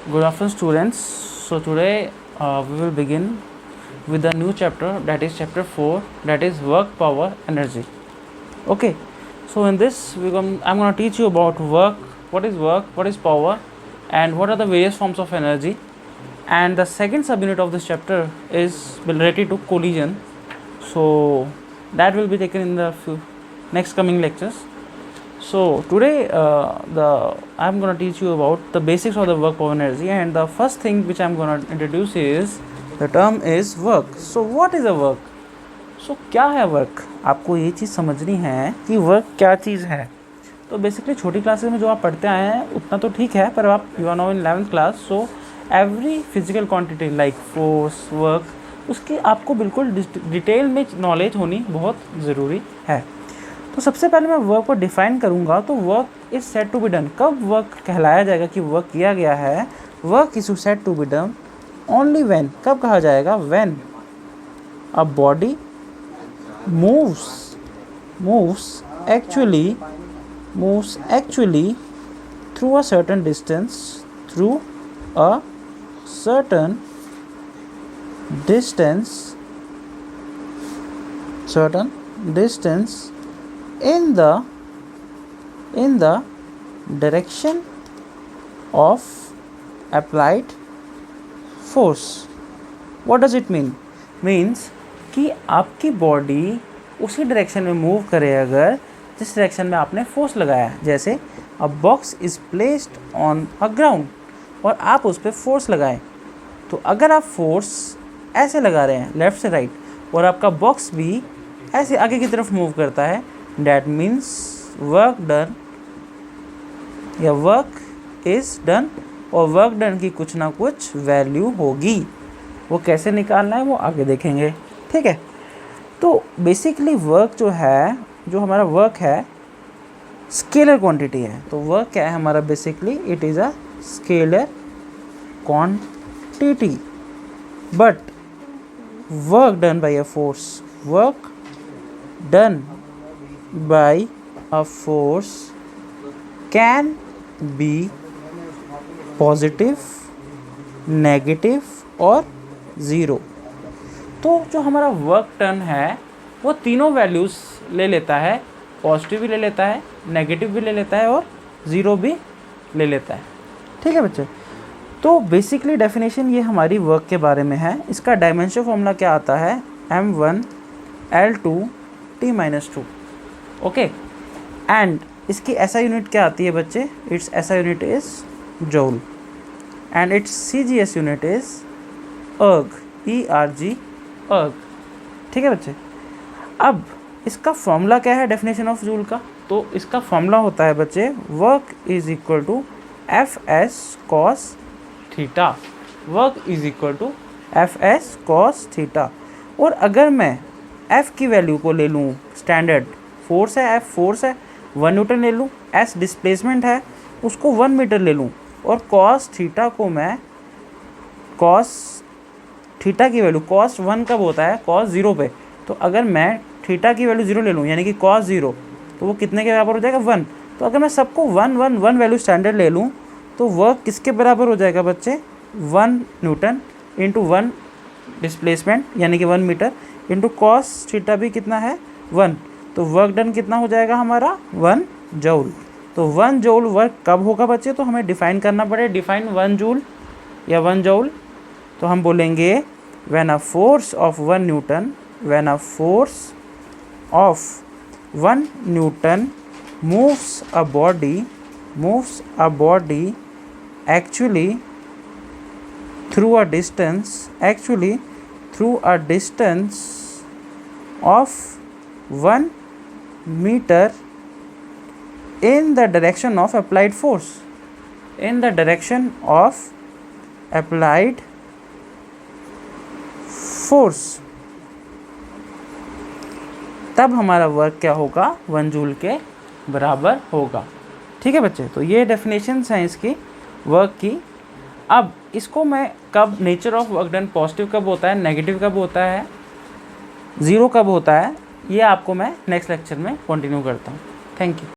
Good afternoon, students. So today we will begin with a new chapter, that is chapter 4, that is work, power, energy. Okay. So in this I'm going to teach you about work, what is power, and what are the various forms of energy. And the second subunit of this chapter is related to collision. So that will be taken in the next coming lectures. So today I'm going to teach you about the basics of the work, power, energy, and the first thing which I'm going to introduce is the term is work. So what is a work? So क्या है work? आपको ये चीज़ समझनी है कि work क्या चीज़ है. तो बेसिकली छोटी क्लासेस में जो आप पढ़ते आए हैं उतना तो ठीक है, पर आप you are now in 11th class, so every physical quantity like force, work, उसकी आपको बिल्कुल डिटेल में नॉलेज होनी बहुत ज़रूरी है. तो सबसे पहले मैं वर्क को डिफाइन करूंगा. तो work is said to be done. कब वर्क कहलाया जाएगा कि वर्क किया गया है? Work is said to be done only when. कब कहा जाएगा? When a body moves actually through a certain distance in the direction of applied force. What does it mean? Means कि आपकी बॉडी उसी डायरेक्शन में मूव करे अगर जिस डायरेक्शन में आपने फोर्स लगाया है. जैसे अ box is placed on a ground और आप उस पर फोर्स लगाएं, तो अगर आप फोर्स ऐसे लगा रहे हैं लेफ़्ट से राइट और आपका बॉक्स भी ऐसे आगे की तरफ मूव करता है, डैट मीन्स वर्क डन या वर्क इज़ डन. और वर्क डन की कुछ ना कुछ वैल्यू होगी. वो कैसे निकालना है वो आगे देखेंगे. ठीक है. तो बेसिकली वर्क जो है, जो हमारा वर्क है, स्केलर क्वांटिटी है. तो वर्क क्या है हमारा? Basically it is a scalar quantity. But work done by a force, work done by a force can be positive, negative और ज़ीरो. तो जो हमारा वर्क डन है वो तीनों वैल्यूज़ ले लेता है. पॉजिटिव भी ले लेता है, नेगेटिव भी ले लेता है और ज़ीरो भी ले लेता है. ठीक है बच्चे. तो बेसिकली डेफिनेशन ये हमारी वर्क के बारे में है. इसका डायमेंशन फॉर्मूला क्या आता है? m1 l2 t-2. Okay. And इसकी ऐसा यूनिट क्या आती है बच्चे? इट्स ऐसा unit is joule and it's CGS unit is erg, ERG, erg. ठीक है बच्चे. अब इसका फॉर्मूला क्या है डेफिनेशन ऑफ जूल का? तो इसका फॉर्मूला होता है बच्चे, work is equal to FS cos theta. Work is equal to FS cos theta. और अगर मैं F की वैल्यू को ले लूँ, स्टैंडर्ड फोर्स है, F फोर्स है, 1 न्यूटन ले लूँ, S डिस्प्लेसमेंट है, उसको 1 मीटर ले लूँ, और cos थीटा को मैं cos थीटा की वैल्यू, cos 1 कब होता है? cos 0 पे. तो अगर मैं थीटा की वैल्यू 0 ले लूँ यानी कि cos 0, तो वो कितने के बराबर हो जाएगा? 1. तो अगर मैं सबको 1 वैल्यू स्टैंडर्ड ले लूँ तो वर्क किसके बराबर हो जाएगा बच्चे? 1 न्यूटन इंटू 1 डिस्प्लेसमेंट यानी कि 1 मीटर इंटू cos थीटा भी कितना है? 1. तो वर्क डन कितना हो जाएगा हमारा? 1 जूल. तो 1 जूल वर्क कब होगा बच्चे? तो हमें डिफाइन करना पड़े. डिफाइन 1 जूल या 1 जूल. तो हम बोलेंगे when a force of 1 Newton moves a body actually through a distance of 1 meter in the direction of applied force. तब हमारा वर्क क्या होगा? 1 जूल के बराबर होगा. ठीक है बच्चे. तो ये डेफिनेशंस हैं इसकी वर्क की. अब इसको मैं कब, nature of work done positive कब होता है, नेगेटिव कब होता है, ज़ीरो कब होता है, ये आपको मैं नेक्स्ट लेक्चर में कंटिन्यू करता हूँ. Thank you.